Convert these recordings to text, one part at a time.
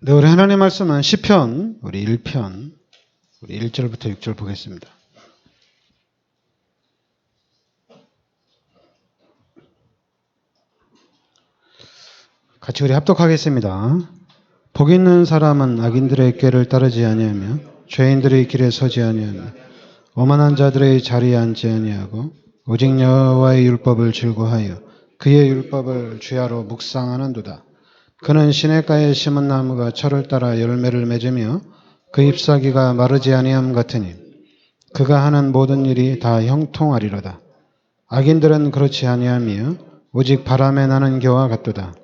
네, 우리 하나님 말씀은 시편 우리 1편 우리 1절부터 6절 보겠습니다. 같이 우리 합독하겠습니다. 복 있는 사람은 악인들의 꾀를 따르지 아니하며 죄인들의 길에 서지 아니하며 오만한 자들의 자리에 앉지 아니하고 오직 여호와의 율법을 즐거워하여 그의 율법을 주야로 묵상하는도다. 그는 시냇가에 심은 나무가 철을 따라 열매를 맺으며 그 잎사귀가 마르지 아니함 같으니 그가 하는 모든 일이 다 형통하리로다. 악인들은 그렇지 아니하며 오직 바람에 나는 겨와 같도다.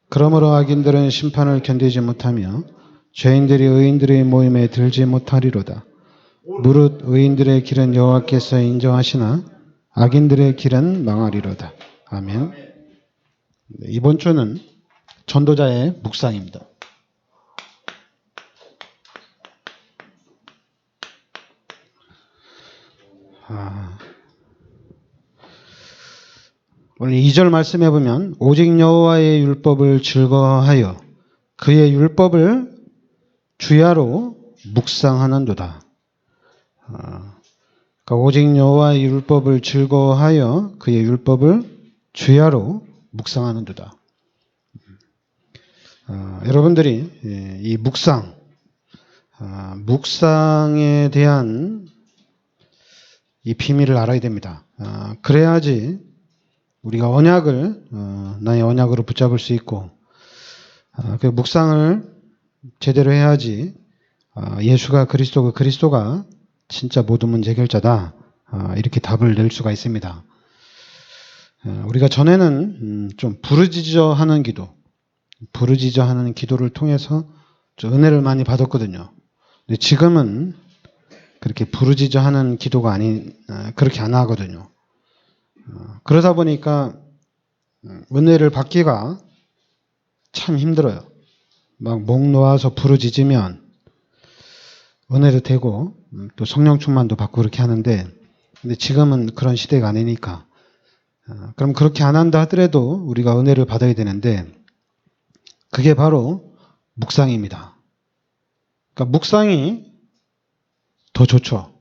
그러므로 악인들은 심판을 견디지 못하며 죄인들이 의인들의 모임에 들지 못하리로다. 무릇 의인들의 길은 여호와께서 인정하시나 악인들의 길은 망하리로다. 아멘. 이번 주는 전도자의 묵상입니다. 오늘 2절 말씀해 보면 오직 여호와의 율법을 즐거워하여 그의 율법을 주야로 묵상하는도다. 그러니까 오직 여호와의 율법을 즐거워하여 그의 율법을 주야로 묵상하는도다. 여러분들이 이 묵상에 대한 이 비밀을 알아야 됩니다. 그래야지 우리가 언약을 나의 언약으로 붙잡을 수 있고 그 묵상을 제대로 해야지 예수가 그리스도고 그리스도가 진짜 모든 문제 해결자다 이렇게 답을 낼 수가 있습니다. 우리가 전에는 좀 부르짖어하는 기도를 통해서 좀 은혜를 많이 받았거든요. 근데 지금은 그렇게 부르짖어하는 기도가 그렇게 안 하거든요. 그러다 보니까 은혜를 받기가 참 힘들어요. 막 목 놓아서 부르짖으면 은혜도 되고 또 성령 충만도 받고 그렇게 하는데 근데 지금은 그런 시대가 아니니까 그럼 그렇게 안 한다 하더라도 우리가 은혜를 받아야 되는데 그게 바로 묵상입니다. 그러니까 묵상이 더 좋죠.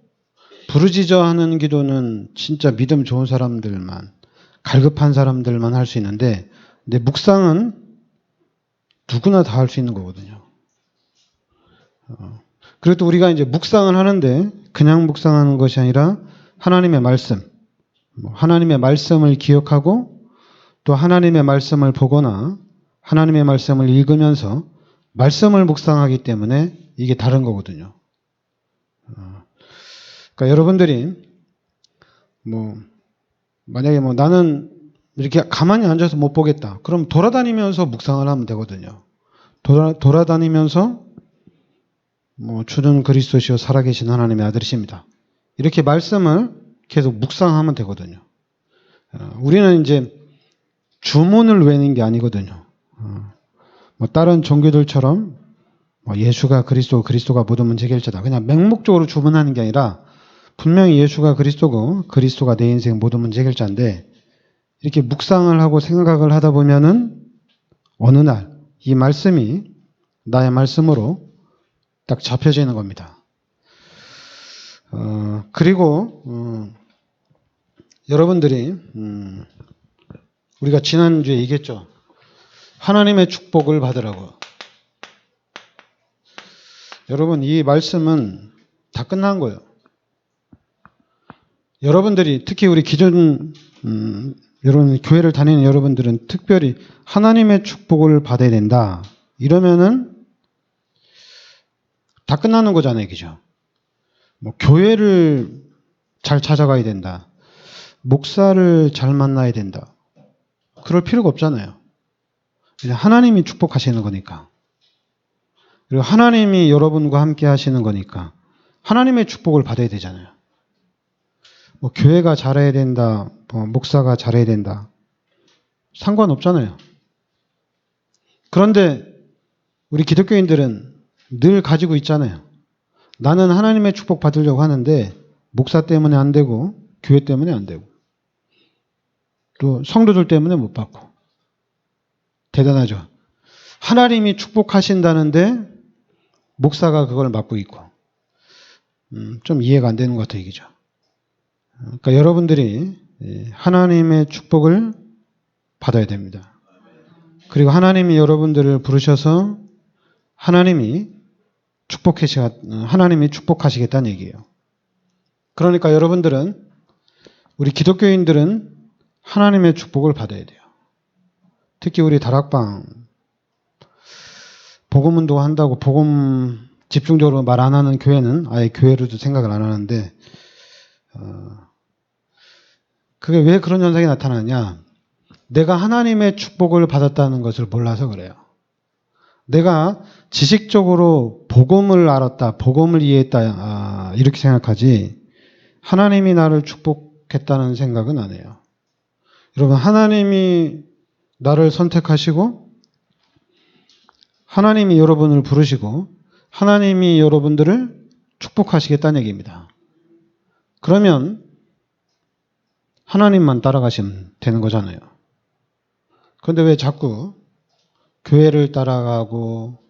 부르짖어 하는 기도는 진짜 믿음 좋은 사람들만, 갈급한 사람들만 할 수 있는데, 근데 묵상은 누구나 다 할 수 있는 거거든요. 그래도 우리가 이제 묵상을 하는데, 그냥 묵상하는 것이 아니라 하나님의 말씀을 기억하고, 또 하나님의 말씀을 보거나, 하나님의 말씀을 읽으면서 말씀을 묵상하기 때문에 이게 다른 거거든요. 그러니까 여러분들이 만약에 나는 이렇게 가만히 앉아서 못 보겠다. 그럼 돌아다니면서 묵상을 하면 되거든요. 돌아다니면서 주는 그리스도시요 살아계신 하나님의 아들이십니다. 이렇게 말씀을 계속 묵상하면 되거든요. 우리는 이제 주문을 외는 게 아니거든요. 다른 종교들처럼 예수가 그리스도가 모든 문제 해결자다. 그냥 맹목적으로 주문하는 게 아니라 분명히 예수가 그리스도고 그리스도가 내 인생 모든 문제 해결자인데 이렇게 묵상을 하고 생각을 하다 보면은 어느 날 이 말씀이 나의 말씀으로 딱 잡혀지는 겁니다. 그리고 여러분들이 우리가 지난주에 얘기했죠. 하나님의 축복을 받으라고. 여러분 이 말씀은 다 끝난 거예요. 여러분들이 특히 우리 기존 여러분 교회를 다니는 여러분들은 특별히 하나님의 축복을 받아야 된다. 이러면은 다 끝나는 거잖아요, 그죠? 교회를 잘 찾아가야 된다. 목사를 잘 만나야 된다. 그럴 필요가 없잖아요. 그냥 하나님이 축복하시는 거니까. 그리고 하나님이 여러분과 함께 하시는 거니까 하나님의 축복을 받아야 되잖아요. 교회가 잘해야 된다, 목사가 잘해야 된다. 상관없잖아요. 그런데 우리 기독교인들은 늘 가지고 있잖아요. 나는 하나님의 축복 받으려고 하는데 목사 때문에 안 되고 교회 때문에 안 되고 또 성도들 때문에 못 받고. 대단하죠. 하나님이 축복하신다는데 목사가 그걸 맡고 있고 좀 이해가 안 되는 것 같아요. 이게죠. 그러니까 여러분들이 하나님의 축복을 받아야 됩니다. 그리고 하나님이 여러분들을 부르셔서 하나님이 축복하시겠다는 얘기예요. 그러니까 여러분들은, 우리 기독교인들은 하나님의 축복을 받아야 돼요. 특히 우리 다락방 복음 운동한다고 복음 집중적으로 말 안 하는 교회는 아예 교회로도 생각을 안 하는데, 그게 왜 그런 현상이 나타나냐? 내가 하나님의 축복을 받았다는 것을 몰라서 그래요. 내가 지식적으로 복음을 알았다, 복음을 이해했다, 이렇게 생각하지 하나님이 나를 축복했다는 생각은 안 해요. 여러분, 하나님이 나를 선택하시고 하나님이 여러분을 부르시고 하나님이 여러분들을 축복하시겠다는 얘기입니다. 그러면 하나님만 따라가시면 되는 거잖아요. 그런데 왜 자꾸 교회를 따라가고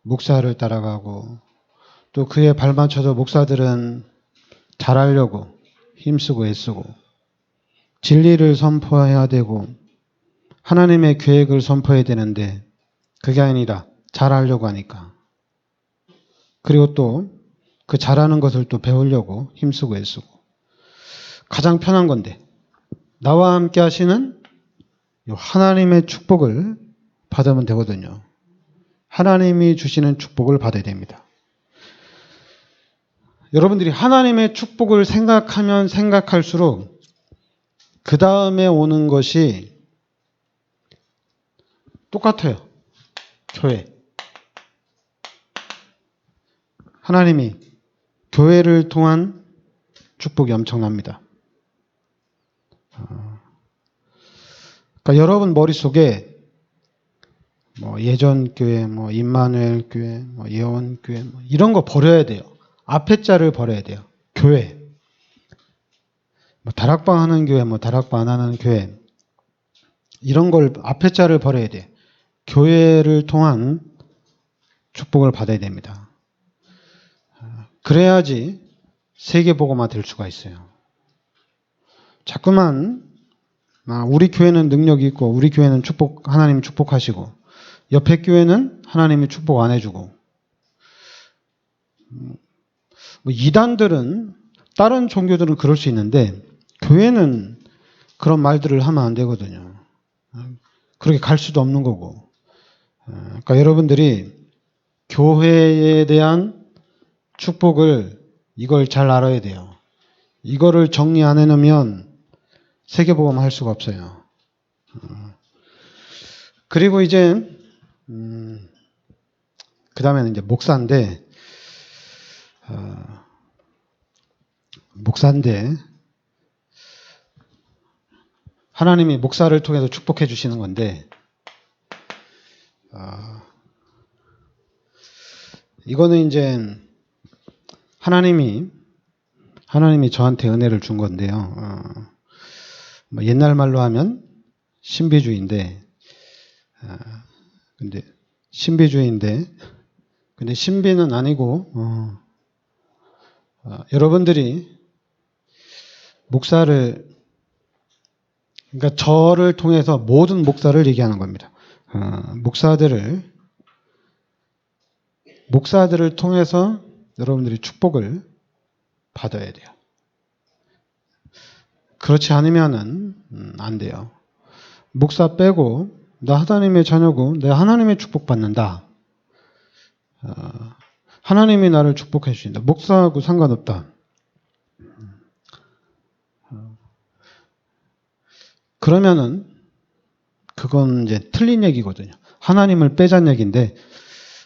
목사를 따라가고 또 그에 발맞춰서 목사들은 잘하려고 힘쓰고 애쓰고 진리를 선포해야 되고 하나님의 계획을 선포해야 되는데 그게 아니라 잘하려고 하니까, 그리고 또 그 잘하는 것을 또 배우려고 힘쓰고 애쓰고, 가장 편한 건데 나와 함께 하시는 하나님의 축복을 받으면 되거든요. 하나님이 주시는 축복을 받아야 됩니다. 여러분들이 하나님의 축복을 생각하면 생각할수록 그 다음에 오는 것이 똑같아요. 교회. 하나님이 교회를 통한 축복이 엄청납니다. 그러니까 여러분 머릿속에 예전 교회, 임마누엘 교회, 예원 교회, 이런 거 버려야 돼요. 앞에 자를 버려야 돼요. 교회. 다락방 하는 교회, 다락방 안 하는 교회. 이런 걸 앞에 자를 버려야 돼. 교회를 통한 축복을 받아야 됩니다. 그래야지 세계복음화 될 수가 있어요. 자꾸만 우리 교회는 능력이 있고 우리 교회는 하나님이 축복하시고 옆에 교회는 하나님이 축복 안 해주고, 이단들은, 다른 종교들은 그럴 수 있는데 교회는 그런 말들을 하면 안 되거든요. 그렇게 갈 수도 없는 거고. 그러니까 여러분들이 교회에 대한 축복을, 이걸 잘 알아야 돼요. 이거를 정리 안 해놓으면 세계복음 할 수가 없어요. 그리고 이제 그 다음에는 이제 목사인데 하나님이 목사를 통해서 축복해 주시는 건데, 이거는 이제 하나님이 저한테 은혜를 준 건데요. 옛날 말로 하면 신비주의인데, 근데 신비는 아니고, 여러분들이 그러니까 저를 통해서 모든 목사를 얘기하는 겁니다. 목사들을 통해서 여러분들이 축복을 받아야 돼요. 그렇지 않으면은 안 돼요. 목사 빼고 나 하나님의 자녀고 내가 하나님의 축복 받는다. 하나님이 나를 축복해 주신다. 목사하고 상관없다. 그러면은 그건 이제 틀린 얘기거든요. 하나님을 빼자는 얘기인데,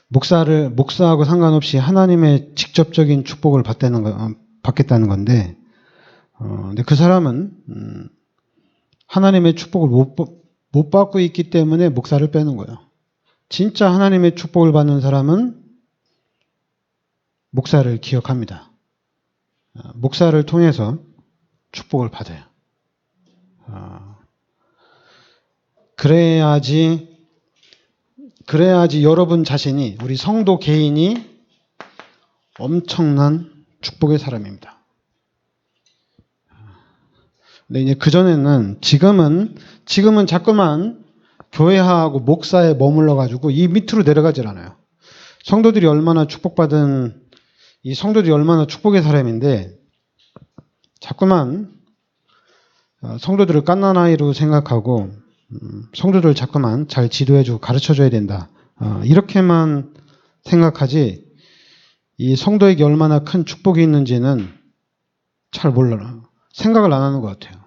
목사하고 상관없이 하나님의 직접적인 축복을 받겠다는 건데, 근데 그 사람은 하나님의 축복을 못 받고 있기 때문에 목사를 빼는 거예요. 진짜 하나님의 축복을 받는 사람은 목사를 기억합니다. 목사를 통해서 축복을 받아요. 그래야지 그래야지 여러분 자신이, 우리 성도 개인이 엄청난 축복의 사람입니다. 근데 이제 그전에는, 지금은 자꾸만 교회하고 목사에 머물러가지고 이 밑으로 내려가질 않아요. 성도들이 얼마나 축복받은, 이 성도들이 얼마나 축복의 사람인데, 자꾸만 성도들을 갓난아이로 생각하고, 성도들 자꾸만 잘 지도해주고 가르쳐줘야 된다. 이렇게만 생각하지, 이 성도에게 얼마나 큰 축복이 있는지는 잘 몰라요. 생각을 안 하는 것 같아요.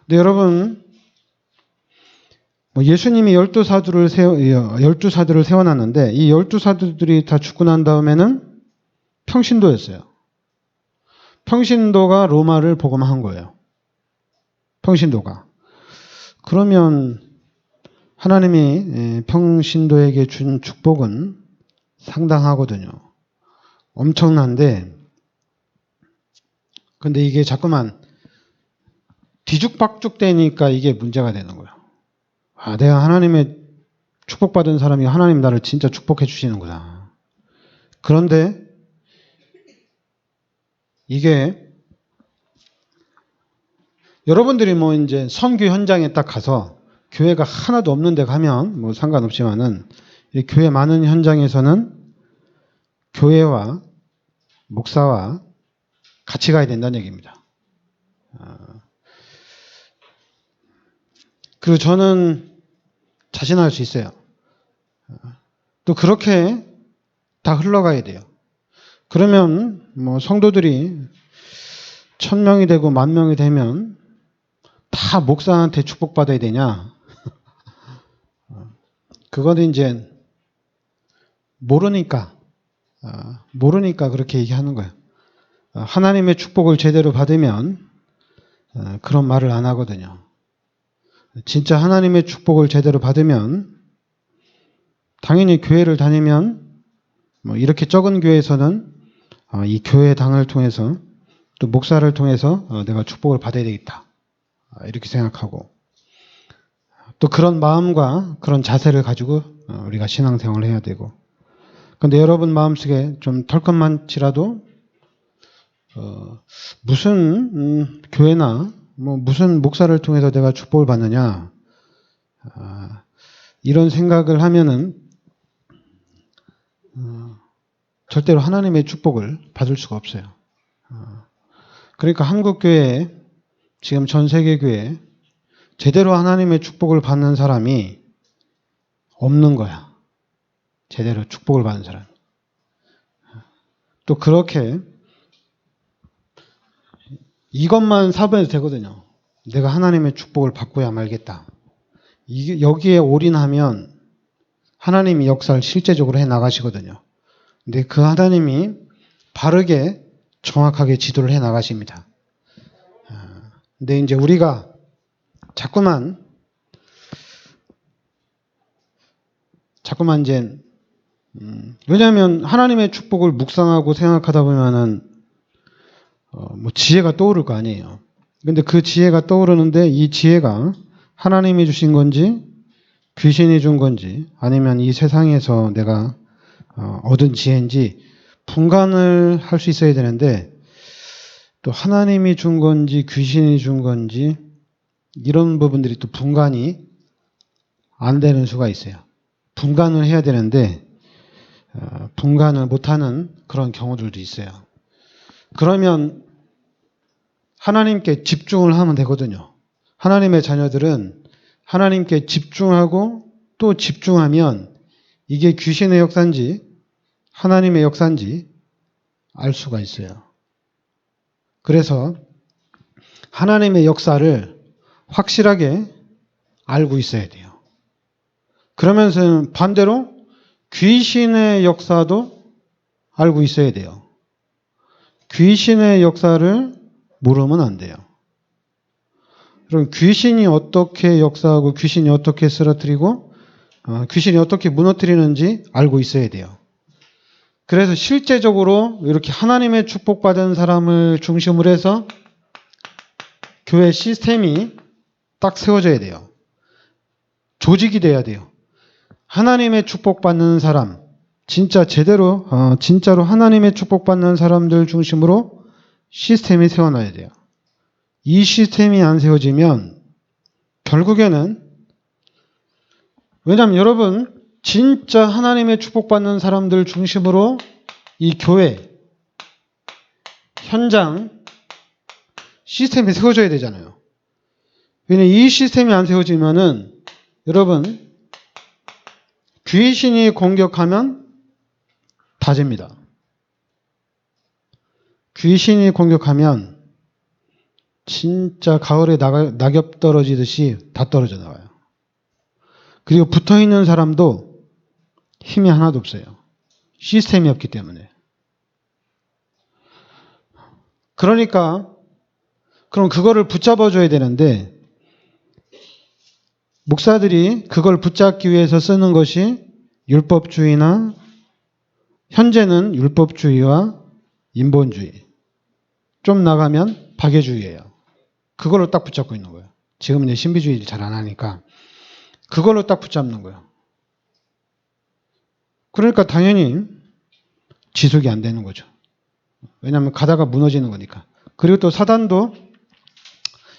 근데 여러분, 예수님이 12사도를 세워놨는데, 이 12사도들이 다 죽고 난 다음에는 평신도였어요. 평신도가 로마를 복음한 거예요. 평신도가. 그러면 하나님이 평신도에게 준 축복은 상당하거든요. 엄청난데, 근데 이게 자꾸만 뒤죽박죽 되니까 이게 문제가 되는 거예요. 내가 하나님의 축복받은 사람이 하나님 나를 진짜 축복해 주시는구나. 그런데 이게 여러분들이 이제 선교 현장에 딱 가서 교회가 하나도 없는 데 가면 상관없지만은, 이 교회 많은 현장에서는 교회와 목사와 같이 가야 된다는 얘기입니다. 그리고 저는 자신할 수 있어요. 또 그렇게 다 흘러가야 돼요. 그러면 성도들이 1000명이 되고 10,000명이 되면 다 목사한테 축복받아야 되냐? 그거는 이제 모르니까 그렇게 얘기하는 거예요. 하나님의 축복을 제대로 받으면 그런 말을 안 하거든요. 진짜 하나님의 축복을 제대로 받으면 당연히 교회를 다니면 이렇게 적은 교회에서는 이 교회 당을 통해서 또 목사를 통해서 내가 축복을 받아야 되겠다. 이렇게 생각하고, 또 그런 마음과 그런 자세를 가지고 우리가 신앙생활을 해야 되고. 그런데 여러분 마음속에 좀 털끝만치라도 무슨 교회나 무슨 목사를 통해서 내가 축복을 받느냐, 이런 생각을 하면은 절대로 하나님의 축복을 받을 수가 없어요. 그러니까 한국교회에, 지금 전 세계교회에 제대로 하나님의 축복을 받는 사람이 없는 거야. 제대로 축복을 받는 사람. 또 그렇게 이것만 사보해도 되거든요. 내가 하나님의 축복을 받고야 말겠다. 여기에 올인하면 하나님이 역사를 실제적으로 해 나가시거든요. 근데 그 하나님이 바르게 정확하게 지도를 해 나가십니다. 근데 이제 우리가 자꾸만 이제 왜냐하면 하나님의 축복을 묵상하고 생각하다 보면은 지혜가 떠오를 거 아니에요. 근데 그 지혜가 떠오르는데, 이 지혜가 하나님이 주신 건지 귀신이 준 건지 아니면 이 세상에서 내가 얻은 지혜인지 분간을 할 수 있어야 되는데, 또 하나님이 준 건지 귀신이 준 건지 이런 부분들이 또 분간이 안 되는 수가 있어요. 분간을 해야 되는데 분간을 못하는 그런 경우들도 있어요. 그러면 하나님께 집중을 하면 되거든요. 하나님의 자녀들은 하나님께 집중하고 또 집중하면 이게 귀신의 역사인지 하나님의 역사인지 알 수가 있어요. 그래서 하나님의 역사를 확실하게 알고 있어야 돼요. 그러면서 반대로 귀신의 역사도 알고 있어야 돼요. 귀신의 역사를 모르면 안 돼요. 그럼 귀신이 어떻게 역사하고 귀신이 어떻게 쓰러뜨리고 귀신이 어떻게 무너뜨리는지 알고 있어야 돼요. 그래서 실제적으로 이렇게 하나님의 축복받은 사람을 중심으로 해서 교회 시스템이 딱 세워져야 돼요. 조직이 돼야 돼요. 하나님의 축복받는 사람, 진짜 제대로, 진짜로 하나님의 축복받는 사람들 중심으로 시스템이 세워놔야 돼요. 이 시스템이 안 세워지면 결국에는, 왜냐하면 여러분, 진짜 하나님의 축복받는 사람들 중심으로 이 교회, 현장, 시스템이 세워져야 되잖아요. 왜냐하면 이 시스템이 안 세워지면은 여러분, 귀신이 공격하면 다 집니다. 귀신이 공격하면 진짜 가을에 낙엽 떨어지듯이 다 떨어져 나와요. 그리고 붙어있는 사람도 힘이 하나도 없어요. 시스템이 없기 때문에. 그러니까 그럼 그거를 붙잡아줘야 되는데 목사들이 그걸 붙잡기 위해서 쓰는 것이 율법주의나 현재는 율법주의와 인본주의. 좀 나가면 박애주의예요. 그걸로 딱 붙잡고 있는 거예요. 지금 이제 신비주의를 잘 안 하니까 그걸로 딱 붙잡는 거예요. 그러니까 당연히 지속이 안 되는 거죠. 왜냐하면 가다가 무너지는 거니까. 그리고 또 사단도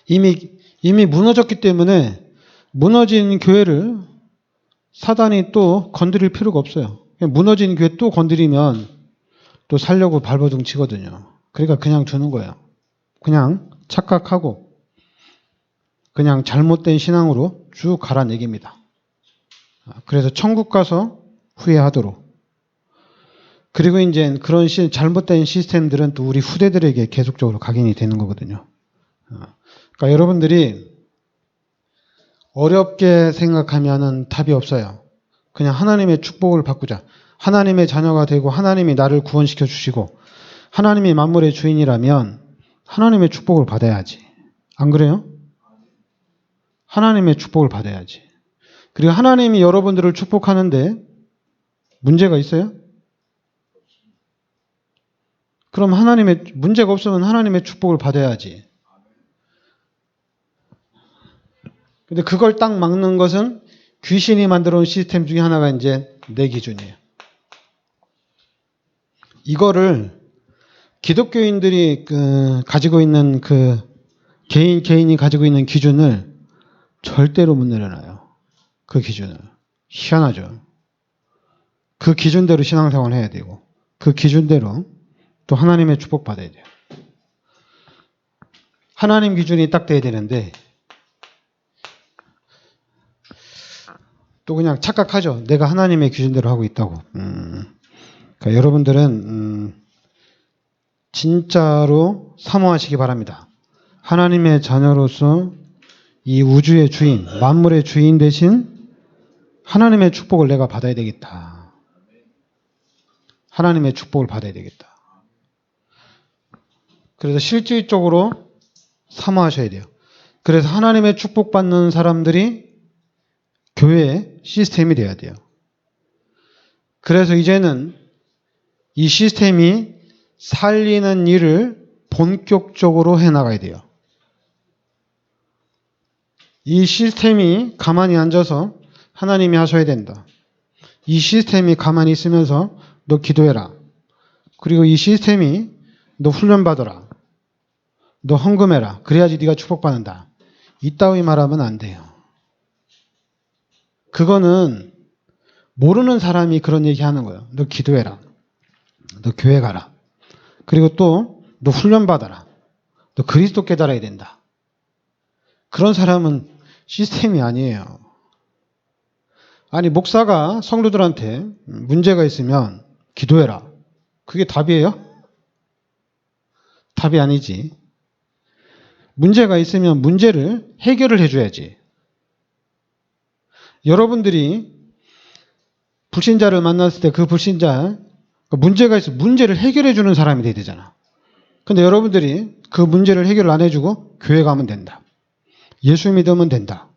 이미 무너졌기 때문에 무너진 교회를 사단이 또 건드릴 필요가 없어요. 무너진 교회 또 건드리면 또 살려고 발버둥 치거든요. 그러니까 그냥 두는 거예요. 그냥 착각하고 그냥 잘못된 신앙으로 쭉 갈아내깁니다. 그래서 천국 가서 후회하도록. 그리고 이제 그런 잘못된 시스템들은 또 우리 후대들에게 계속적으로 각인이 되는 거거든요. 그러니까 여러분들이 어렵게 생각하면은 답이 없어요. 그냥 하나님의 축복을 바꾸자. 하나님의 자녀가 되고 하나님이 나를 구원시켜 주시고 하나님이 만물의 주인이라면 하나님의 축복을 받아야지. 안 그래요? 하나님의 축복을 받아야지. 그리고 하나님이 여러분들을 축복하는데 문제가 있어요? 그럼 문제가 없으면 하나님의 축복을 받아야지. 근데 그걸 딱 막는 것은 귀신이 만들어 온 시스템 중에 하나가 이제 내 기준이에요. 이거를 기독교인들이 가지고 있는 개인이 가지고 있는 기준을 절대로 못 내려놔요. 그 기준을. 희한하죠. 그 기준대로 신앙생활을 해야 되고 그 기준대로 또 하나님의 축복 받아야 돼요. 하나님 기준이 딱 돼야 되는데 또 그냥 착각하죠. 내가 하나님의 기준대로 하고 있다고. 그러니까 여러분들은 진짜로 사모하시기 바랍니다. 하나님의 자녀로서 이 우주의 주인, 만물의 주인 대신 하나님의 축복을 내가 받아야 되겠다. 하나님의 축복을 받아야 되겠다. 그래서 실질적으로 사모하셔야 돼요. 그래서 하나님의 축복받는 사람들이 교회의 시스템이 돼야 돼요. 그래서 이제는 이 시스템이 살리는 일을 본격적으로 해나가야 돼요. 이 시스템이 가만히 앉아서 하나님이 하셔야 된다. 이 시스템이 가만히 있으면서 너 기도해라. 그리고 이 시스템이 너 훈련받아라. 너 헌금해라. 그래야지 네가 축복받는다. 이따위 말하면 안 돼요. 그거는 모르는 사람이 그런 얘기하는 거예요. 너 기도해라. 너 교회 가라. 그리고 또 너 훈련받아라. 너 그리스도 깨달아야 된다. 그런 사람은 시스템이 아니에요. 아니 목사가 성도들한테 문제가 있으면 기도해라. 그게 답이에요? 답이 아니지. 문제가 있으면 문제를 해결을 해줘야지. 여러분들이 불신자를 만났을 때 그 불신자 문제가 있으면 문제를 해결해 주는 사람이 돼야 되잖아. 근데 여러분들이 그 문제를 해결을 안 해주고 교회 가면 된다. 예수 믿으면 된다.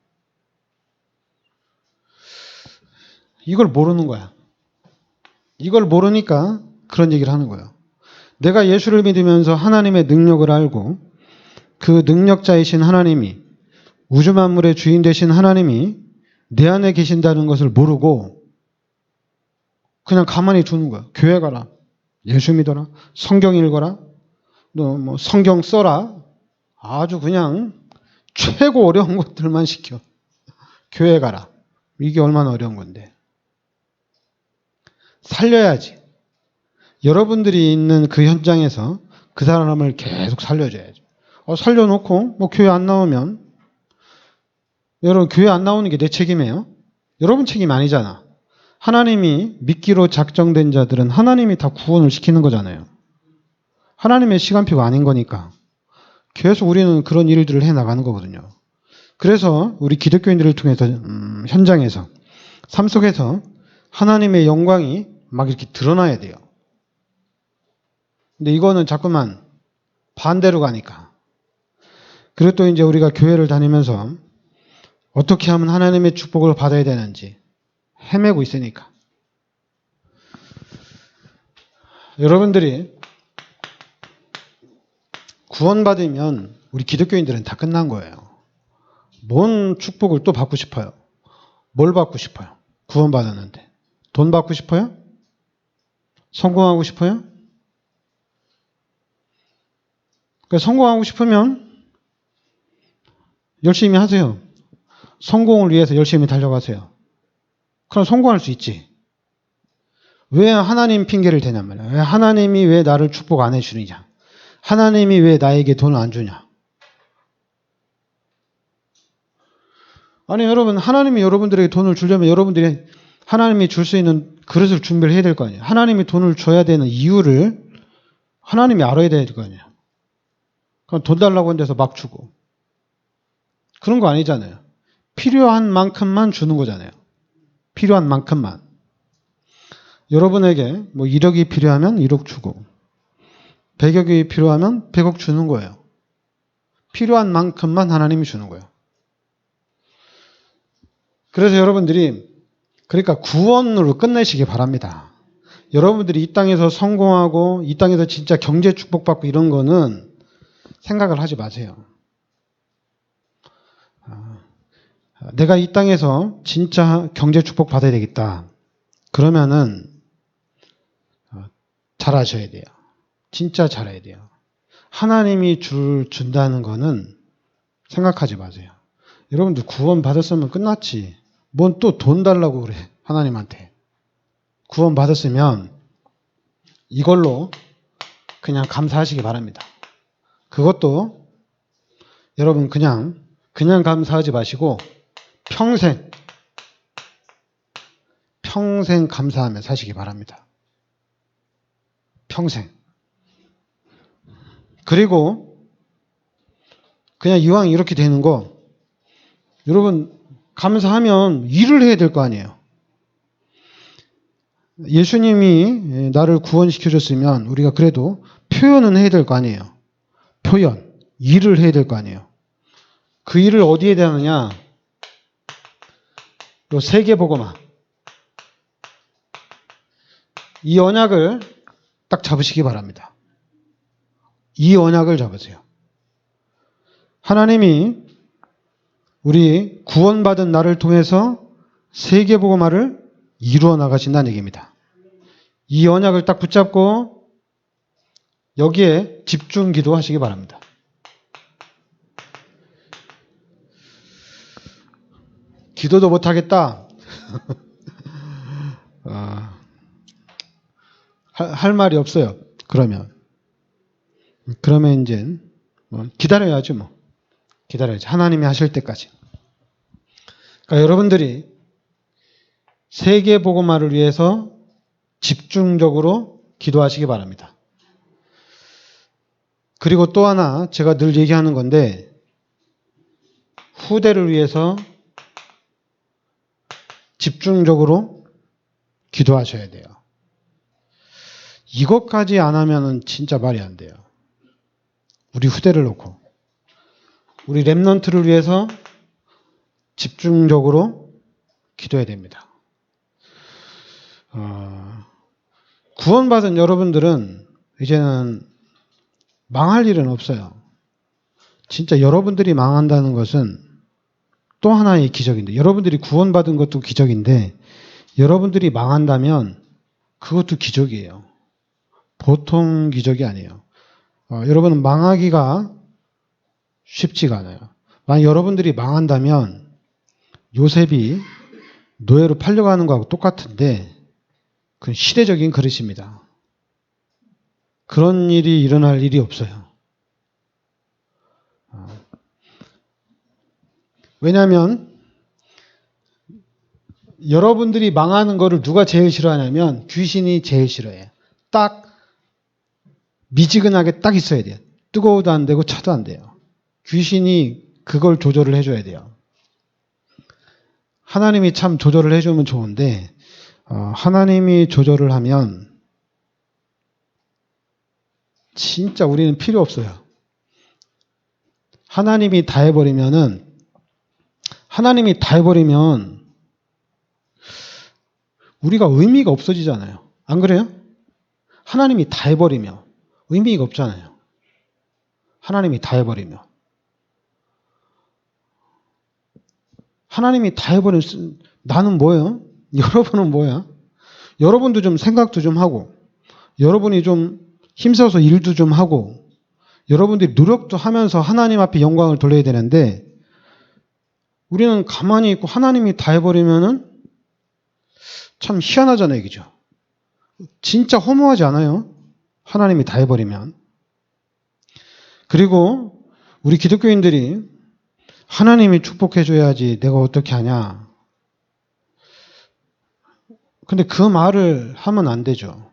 이걸 모르는 거야. 이걸 모르니까 그런 얘기를 하는 거예요. 내가 예수를 믿으면서 하나님의 능력을 알고 그 능력자이신 하나님이 우주 만물의 주인 되신 하나님이 내 안에 계신다는 것을 모르고 그냥 가만히 두는 거야. 교회 가라. 예수 믿어라. 성경 읽어라. 너 뭐 성경 써라. 아주 그냥 최고 어려운 것들만 시켜. 교회 가라. 이게 얼마나 어려운 건데. 살려야지. 여러분들이 있는 그 현장에서 그 사람을 계속 살려줘야죠. 살려놓고 뭐 교회 안 나오면 여러분 교회 안 나오는 게 내 책임이에요? 여러분 책임 아니잖아. 하나님이 믿기로 작정된 자들은 하나님이 다 구원을 시키는 거잖아요. 하나님의 시간표가 아닌 거니까. 계속 우리는 그런 일들을 해나가는 거거든요. 그래서 우리 기독교인들을 통해서 현장에서 삶 속에서 하나님의 영광이 막 이렇게 드러나야 돼요. 근데 이거는 자꾸만 반대로 가니까. 그리고 또 이제 우리가 교회를 다니면서 어떻게 하면 하나님의 축복을 받아야 되는지 헤매고 있으니까. 여러분들이 구원받으면 우리 기독교인들은 다 끝난 거예요. 뭔 축복을 또 받고 싶어요? 뭘 받고 싶어요? 구원받았는데. 돈 받고 싶어요? 성공하고 싶어요? 그러니까 성공하고 싶으면 열심히 하세요. 성공을 위해서 열심히 달려가세요. 그럼 성공할 수 있지. 왜 하나님 핑계를 대냔 말이야. 왜 하나님이 왜 나를 축복 안 해주느냐. 하나님이 왜 나에게 돈을 안 주냐. 아니 여러분 하나님이 여러분들에게 돈을 주려면 여러분들이 하나님이 줄 수 있는 그릇을 준비를 해야 될 거 아니에요. 하나님이 돈을 줘야 되는 이유를 하나님이 알아야 될 거 아니에요. 그럼 돈 달라고 한 데서 막 주고. 그런 거 아니잖아요. 필요한 만큼만 주는 거잖아요. 필요한 만큼만. 여러분에게 뭐 1억이 필요하면 1억 주고 100억이 필요하면 100억 주는 거예요. 필요한 만큼만 하나님이 주는 거예요. 그래서 여러분들이 그러니까 구원으로 끝내시기 바랍니다. 여러분들이 이 땅에서 성공하고 이 땅에서 진짜 경제 축복받고 이런 거는 생각을 하지 마세요. 내가 이 땅에서 진짜 경제 축복 받아야 되겠다. 그러면은 잘하셔야 돼요. 진짜 잘해야 돼요. 하나님이 준다는 거는 생각하지 마세요. 여러분들 구원 받았으면 끝났지. 뭔 또 돈 달라고 그래. 하나님한테. 구원 받았으면 이걸로 그냥 감사하시기 바랍니다. 그것도 여러분 그냥 감사하지 마시고 평생 감사하며 사시기 바랍니다. 평생. 그리고 그냥 이왕 이렇게 되는 거 여러분 감사하면 일을 해야 될 거 아니에요. 예수님이 나를 구원시켜줬으면 우리가 그래도 표현은 해야 될 거 아니에요. 표현. 일을 해야 될 거 아니에요. 그 일을 어디에 대하느냐? 요 세계복음화. 이 언약을 딱 잡으시기 바랍니다. 이 언약을 잡으세요. 하나님이 우리 구원받은 나를 통해서 세계복음화를 이루어 나가신다는 얘기입니다. 이 언약을 딱 붙잡고 여기에 집중 기도하시기 바랍니다. 기도도 못하겠다. 할 말이 없어요. 그러면 이제 기다려야죠. 뭐 기다려야지. 하나님이 하실 때까지. 그러니까 여러분들이 세계 복음화를 위해서 집중적으로 기도하시기 바랍니다. 그리고 또 하나 제가 늘 얘기하는 건데 후대를 위해서 집중적으로 기도하셔야 돼요. 이것까지 안 하면은 진짜 말이 안 돼요. 우리 후대를 놓고. 우리 렘넌트를 위해서 집중적으로 기도해야 됩니다. 구원받은 여러분들은 이제는 망할 일은 없어요. 진짜 여러분들이 망한다는 것은 또 하나의 기적인데, 여러분들이 구원받은 것도 기적인데, 여러분들이 망한다면 그것도 기적이에요. 보통 기적이 아니에요. 여러분 망하기가 쉽지가 않아요. 만약 여러분들이 망한다면 요셉이 노예로 팔려가는 거하고 똑같은데 그건 시대적인 그릇입니다. 그런 일이 일어날 일이 없어요. 왜냐하면 여러분들이 망하는 거를 누가 제일 싫어하냐면 귀신이 제일 싫어해요. 딱 미지근하게 딱 있어야 돼요. 뜨거워도 안 되고 차도 안 돼요. 귀신이 그걸 조절을 해줘야 돼요. 하나님이 참 조절을 해주면 좋은데 하나님이 조절을 하면 진짜 우리는 필요 없어요. 하나님이 다 해버리면 우리가 의미가 없어지잖아요. 안 그래요? 하나님이 다 해버리면 의미가 없잖아요. 하나님이 다 해버리면. 하나님이 다 해버리면 나는 뭐예요? 여러분은 뭐야? 여러분도 좀 생각도 좀 하고 여러분이 좀 힘써서 일도 좀 하고 여러분들이 노력도 하면서 하나님 앞에 영광을 돌려야 되는데 우리는 가만히 있고 하나님이 다 해버리면은 참 희한하잖아요. 얘기죠. 진짜 허무하지 않아요? 하나님이 다 해버리면. 그리고 우리 기독교인들이 하나님이 축복해줘야지 내가 어떻게 하냐. 근데 그 말을 하면 안 되죠.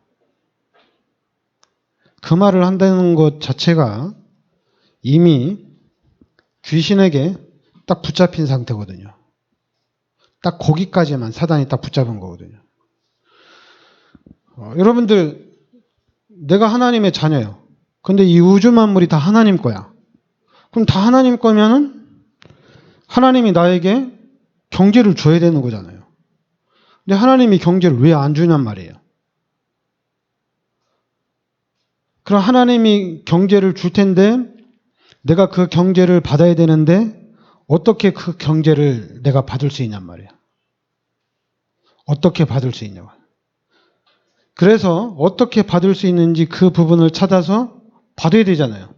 그 말을 한다는 것 자체가 이미 귀신에게 딱 붙잡힌 상태거든요. 딱 거기까지만 사단이 딱 붙잡은 거거든요. 여러분들, 내가 하나님의 자녀예요. 근데 이 우주 만물이 다 하나님 거야. 그럼 다 하나님 거면은 하나님이 나에게 경제를 줘야 되는 거잖아요. 근데 하나님이 경제를 왜 안 주냔 말이에요. 그럼 하나님이 경제를 줄 텐데 내가 그 경제를 받아야 되는데 어떻게 그 경제를 내가 받을 수 있냔 말이에요. 어떻게 받을 수 있냐고. 그래서 어떻게 받을 수 있는지 그 부분을 찾아서 받아야 되잖아요.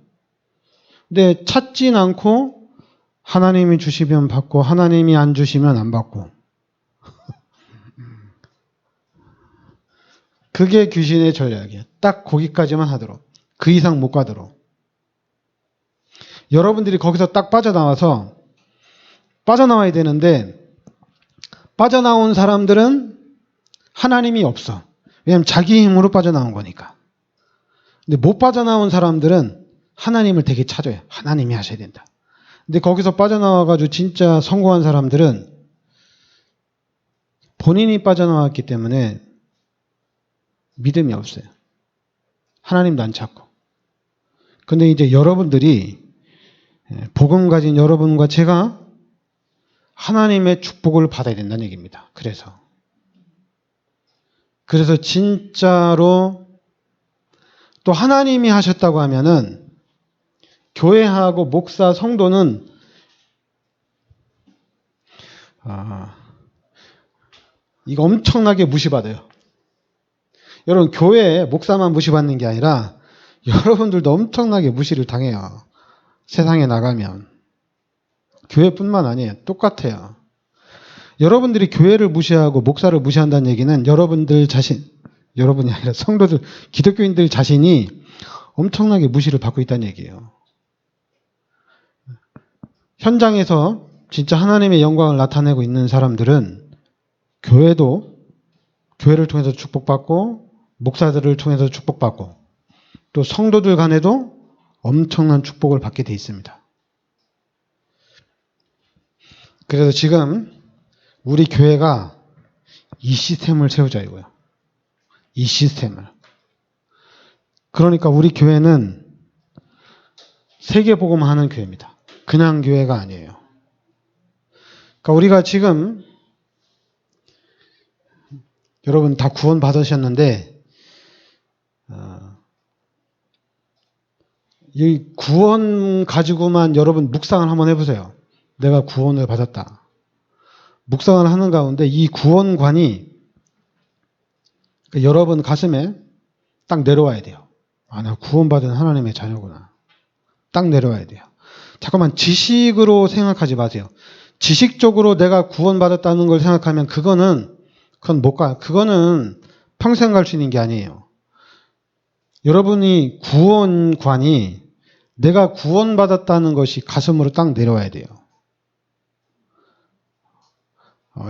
근데 찾진 않고 하나님이 주시면 받고 하나님이 안 주시면 안 받고. 그게 귀신의 전략이에요. 딱 거기까지만 하도록. 그 이상 못 가도록. 여러분들이 거기서 딱 빠져나와야 되는데 빠져나온 사람들은 하나님이 없어. 왜냐하면 자기 힘으로 빠져나온 거니까. 근데 못 빠져나온 사람들은 하나님을 되게 찾아요. 하나님이 하셔야 된다. 근데 거기서 빠져나와가지고 진짜 성공한 사람들은 본인이 빠져나왔기 때문에 믿음이 없어요. 하나님도 안 찾고. 근데 이제 여러분들이 복음 가진 여러분과 제가 하나님의 축복을 받아야 된다는 얘기입니다. 그래서 진짜로 또 하나님이 하셨다고 하면은 교회하고 목사, 성도는 이거 엄청나게 무시받아요. 여러분 교회 목사만 무시받는 게 아니라 여러분들도 엄청나게 무시를 당해요. 세상에 나가면. 교회뿐만 아니에요. 똑같아요. 여러분들이 교회를 무시하고 목사를 무시한다는 얘기는 여러분이 아니라 성도들, 기독교인들 자신이 엄청나게 무시를 받고 있다는 얘기예요. 현장에서 진짜 하나님의 영광을 나타내고 있는 사람들은 교회를 통해서 축복받고 목사들을 통해서 축복받고 또 성도들 간에도 엄청난 축복을 받게 돼 있습니다. 그래서 지금 우리 교회가 이 시스템을 세우자 이거예요. 이 시스템을. 그러니까 우리 교회는 세계복음 하는 교회입니다. 그냥 교회가 아니에요. 그러니까 우리가 지금 여러분 다 구원 받으셨는데 이 구원 가지고만 여러분 묵상을 한번 해보세요. 내가 구원을 받았다. 묵상을 하는 가운데 이 구원관이 그러니까 여러분 가슴에 딱 내려와야 돼요. 아, 나 구원받은 하나님의 자녀구나. 딱 내려와야 돼요. 잠깐만, 지식으로 생각하지 마세요. 지식적으로 내가 구원받았다는 걸 생각하면 그건 못 가. 그거는 평생 갈 수 있는 게 아니에요. 여러분이 구원관이 내가 구원받았다는 것이 가슴으로 딱 내려와야 돼요.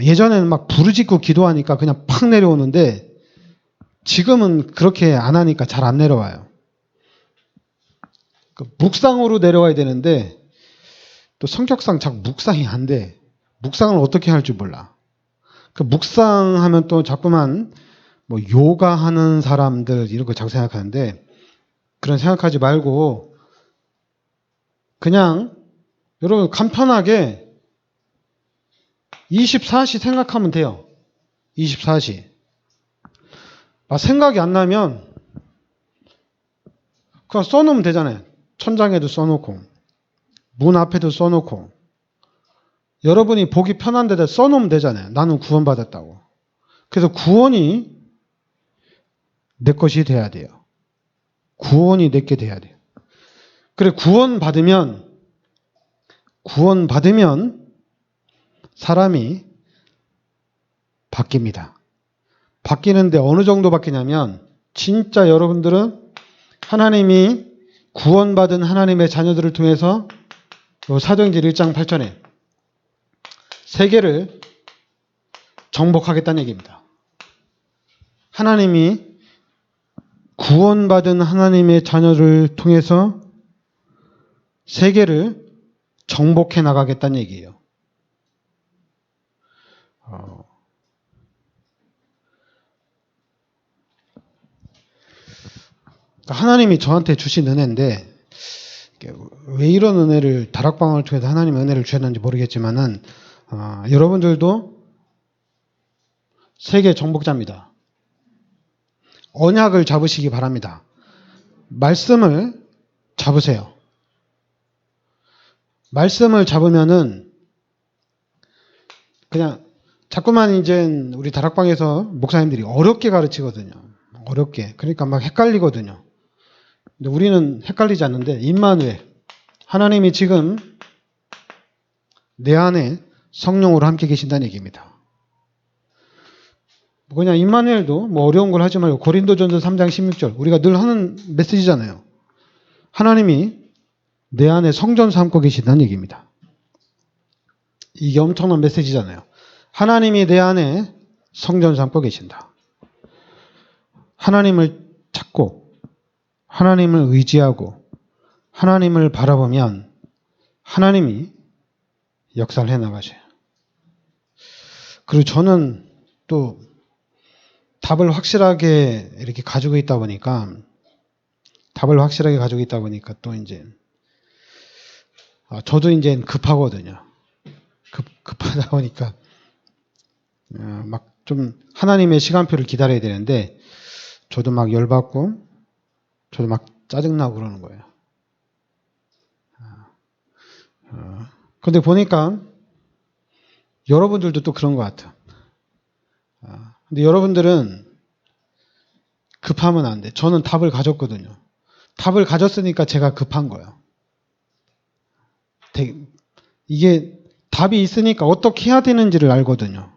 예전에는 막 부르짖고 기도하니까 그냥 팍 내려오는데 지금은 그렇게 안 하니까 잘 안 내려와요. 묵상으로 내려와야 되는데 또 성격상 자꾸 묵상이 안 돼. 묵상을 어떻게 할 줄 몰라. 묵상하면 또 자꾸만 뭐 요가하는 사람들 이런 거 자꾸 생각하는데 그런 생각하지 말고 그냥 여러분 간편하게 24시 생각하면 돼요. 24시. 생각이 안 나면 그냥 써놓으면 되잖아요. 천장에도 써놓고 문 앞에도 써놓고 여러분이 보기 편한 데다 써놓으면 되잖아요. 나는 구원받았다고. 그래서 구원이 내 것이 돼야 돼요. 구원이 내게 돼야 돼요. 그래, 구원받으면 사람이 바뀝니다. 바뀌는데 어느 정도 바뀌냐면 진짜 여러분들은 하나님이 구원받은 하나님의 자녀들을 통해서 사도행전 1장 8절에 세계를 정복하겠다는 얘기입니다. 하나님이 구원받은 하나님의 자녀를 통해서 세계를 정복해 나가겠다는 얘기예요. 하나님이 저한테 주신 은혜인데 왜 이런 은혜를 다락방을 통해서 하나님의 은혜를 주셨는지 모르겠지만은 여러분들도 세계 정복자입니다. 언약을 잡으시기 바랍니다. 말씀을 잡으세요. 말씀을 잡으면은 그냥 자꾸만 이제 우리 다락방에서 목사님들이 어렵게 가르치거든요. 어렵게. 그러니까 막 헷갈리거든요. 근데 우리는 헷갈리지 않는데 임마누엘 하나님이 지금 내 안에 성령으로 함께 계신다는 얘기입니다. 그냥 임마누엘도 뭐 어려운 걸 하지 말고 고린도전서 3장 16절 우리가 늘 하는 메시지잖아요. 하나님이 내 안에 성전 삼고 계신다는 얘기입니다. 이게 엄청난 메시지잖아요. 하나님이 내 안에 성전 삼고 계신다. 하나님을 찾고 하나님을 의지하고 하나님을 바라보면 하나님이 역사를 해나가셔요. 그리고 저는 또 답을 확실하게 이렇게 가지고 있다 보니까 또 이제 저도 이제 급하거든요. 급하다 보니까 막 좀 하나님의 시간표를 기다려야 되는데 저도 막 열받고 저도 막 짜증나고 그러는 거예요. 근데 보니까 여러분들도 또 그런 것 같아. 근데 여러분들은 급하면 안 돼. 저는 답을 가졌거든요. 답을 가졌으니까 제가 급한 거예요. 이게 답이 있으니까 어떻게 해야 되는지를 알거든요.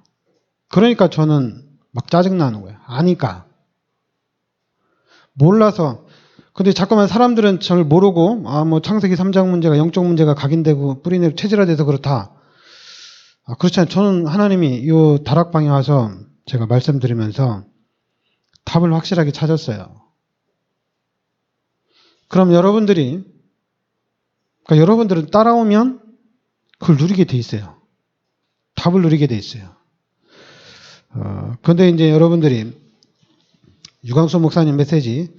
그러니까 저는 막 짜증나는 거예요. 아니까. 몰라서. 근데 자꾸만 사람들은 잘 모르고 뭐 창세기 3장 문제가 영적 문제가 각인되고 뿌리내로 체질화돼서 그렇다. 그렇지 않아요. 저는 하나님이 이 다락방에 와서 제가 말씀드리면서 답을 확실하게 찾았어요. 그럼 여러분들은 따라오면 그걸 누리게 돼 있어요. 답을 누리게 돼 있어요. 그런데 이제 여러분들이 유광수 목사님 메시지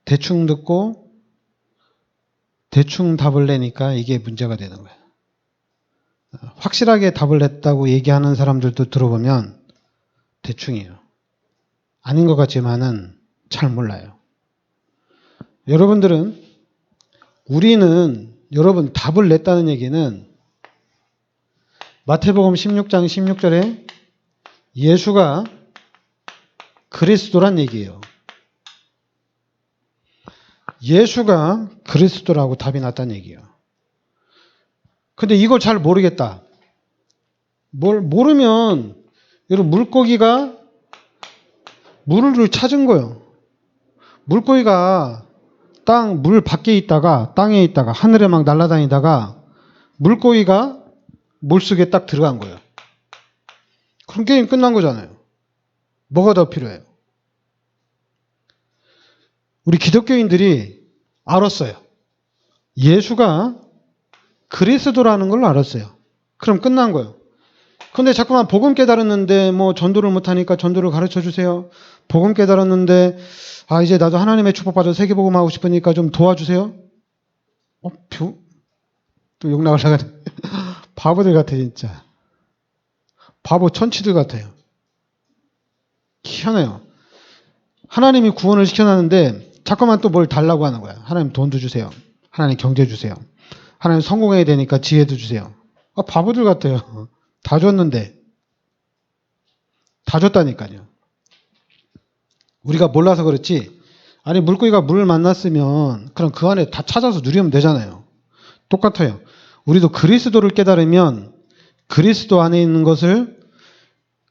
대충 듣고 대충 답을 내니까 이게 문제가 되는 거예요. 확실하게 답을 냈다고 얘기하는 사람들도 들어보면 대충이에요. 아닌 것 같지만은 잘 몰라요. 여러분 답을 냈다는 얘기는 마태복음 16장 16절에 예수가 그리스도란 얘기예요. 예수가 그리스도라고 답이 났다는 얘기예요. 근데 이걸 잘 모르겠다. 뭘 모르면 여러분 물고기가 물을 찾은 거예요. 물고기가 물 밖에 있다가 땅에 있다가 하늘에 막 날아다니다가 물고기가 물속에 딱 들어간 거예요. 그럼 게임 끝난 거잖아요. 뭐가 더 필요해요? 우리 기독교인들이 알았어요. 예수가 그리스도라는 걸 알았어요. 그럼 끝난 거예요. 근데 자꾸만 복음 깨달았는데 뭐 전도를 못하니까 전도를 가르쳐 주세요. 복음 깨달았는데 이제 나도 하나님의 축복받아 세계복음 하고 싶으니까 좀 도와주세요. 또 욕 나가려고 하네. 바보들 같아 진짜. 바보 천치들 같아요. 희한해요. 하나님이 구원을 시켜놨는데 자꾸만 또 뭘 달라고 하는 거야. 하나님 돈도 주세요. 하나님 경제 주세요. 하나님 성공해야 되니까 지혜도 주세요. 바보들 같아요. 다 줬는데. 다 줬다니까요. 우리가 몰라서 그렇지. 아니 물고기가 물을 만났으면 그럼 그 안에 다 찾아서 누리면 되잖아요. 똑같아요. 우리도 그리스도를 깨달으면 그리스도 안에 있는 것을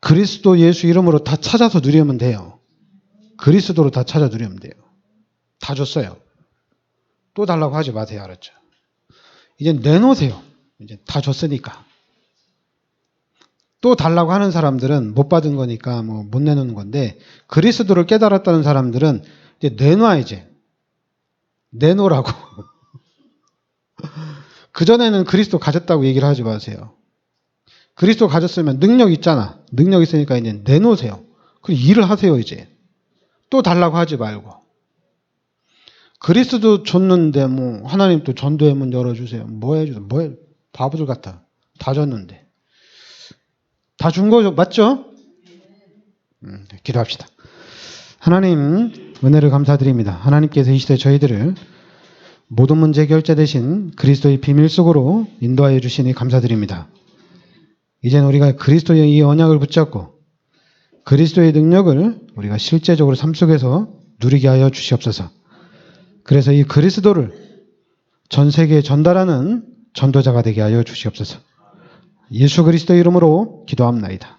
그리스도 예수 이름으로 다 찾아서 누리면 돼요. 그리스도로 다 찾아 누리면 돼요. 다 줬어요. 또 달라고 하지 마세요. 알았죠? 이제 내놓으세요. 이제 다 줬으니까. 또 달라고 하는 사람들은 못 받은 거니까 뭐 못 내놓는 건데 그리스도를 깨달았다는 사람들은 이제 내놔야지. 내놓으라고. 그전에는 그리스도 가졌다고 얘기를 하지 마세요. 그리스도 가졌으면 능력 있잖아. 능력 있으니까 이제 내놓으세요. 그리고 일을 하세요 이제. 또 달라고 하지 말고. 그리스도 줬는데 뭐 하나님 또 전도의 문 열어주세요. 뭐 해주세요. 바보들 같아. 다 줬는데. 다 준 거죠. 맞죠? 기도합시다. 하나님 은혜를 감사드립니다. 하나님께서 이 시대 저희들을 모든 문제 해결자 되신 그리스도의 비밀 속으로 인도하여 주시니 감사드립니다. 이제는 우리가 그리스도의 이 언약을 붙잡고 그리스도의 능력을 우리가 실제적으로 삶 속에서 누리게 하여 주시옵소서. 그래서 이 그리스도를 전 세계에 전달하는 전도자가 되게 하여 주시옵소서. 예수 그리스도 이름으로 기도합나이다.